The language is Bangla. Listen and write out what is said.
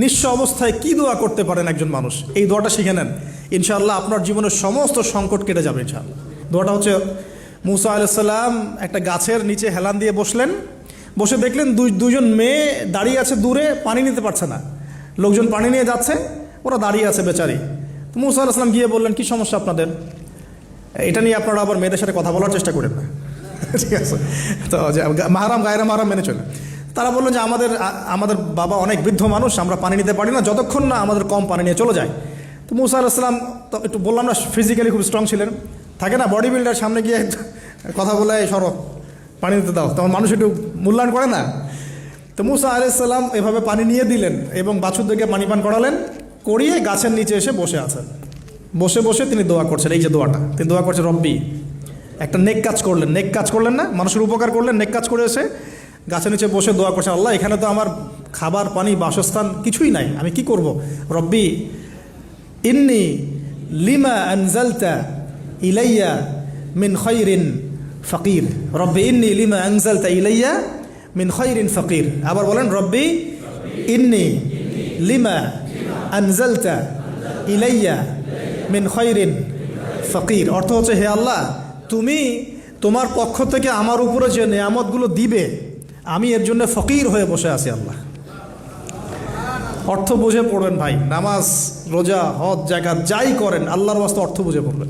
নিঃস্ব অবস্থায় কি দোয়া করতে পারেন একজন মানুষ, এই দোয়াটা শিখে নেন, ইনশাআল্লাহ আপনার জীবনের সমস্ত সংকট কেটে যাবে ইনশাআল্লাহ। দোয়াটা হচ্ছে, মুসা আলাইহিস সালাম একটা গাছের নিচে হেলান দিয়ে বসলেন, বসে দেখলেন দুইজন মেয়ে দাঁড়িয়ে আছে দূরে, পানি নিতে পারছে না, লোকজন পানি নিয়ে যাচ্ছে, ওরা দাঁড়িয়ে আছে বেচারি। তো মুসা আলাইহিস সালাম গিয়ে বললেন, কি সমস্যা আপনাদের? এটা নিয়ে আপনারা আবার মেয়েদের সাথে কথা বলার চেষ্টা করেন না, ঠিক আছে? তো মাহারাম গায়রা মাহারাম মেনে চলে। তারা বললেন যে আমাদের বাবা অনেক বৃদ্ধ মানুষ, আমরা পানি নিতে পারি না যতক্ষণ না আমাদের কম পানি নিয়ে চলে যায়। তো মুসা আলাইহিস সালাম তো একটু বললাম না, ফিজিক্যালি খুব স্ট্রং ছিলেন, থাকে না বডি বিল্ডার, সামনে গিয়ে কথা বলে সরো পানি দিতে দাও, তখন মানুষ একটু মূল্যায়ন করে না। তো মুসা আলাইহিস সালাম এভাবে পানি নিয়ে দিলেন এবং বাছুরদেরকে পানি পান করালেন, করিয়ে গাছের নিচে এসে বসে আছেন। বসে বসে তিনি দোয়া করছেন, এই যে দোয়াটা তিনি দোয়া করছেন, রব্বি, একটা নেক কাজ করলেন, নেক কাজ করলেন না, মানুষের উপকার করলেন, নেক কাজ করে এসে গাছের নিচে বসে দোয়া করছেন, আল্লাহ এখানে তো আমার খাবার পানি বাসস্থান কিছুই নাই, আমি কি করব? রব্বি ইন্নি লিমা আনজালতা ইলাইয়া মিন খায়রিন ফাকির, রব্বি ইন্নি লিমা আনজালতা ইলাইয়া মিন খায়রিন ফাকির। আবার বলেন, রব্বি ইন্নি লিমা আনজালতা ইলাইয়া মিন খায়রিন ফাকির। অর্থ হচ্ছে, হে আল্লাহ, তুমি তোমার পক্ষ থেকে আমার উপরে যে নেয়ামতগুলো দিবে, আমি এর জন্য ফকির হয়ে বসে আছি আল্লাহ। অর্থ বুঝে পড়বেন ভাই, নামাজ রোজা হজ জাকাত যাই করেন আল্লাহর ওয়াস্তে অর্থ বুঝে পড়বেন।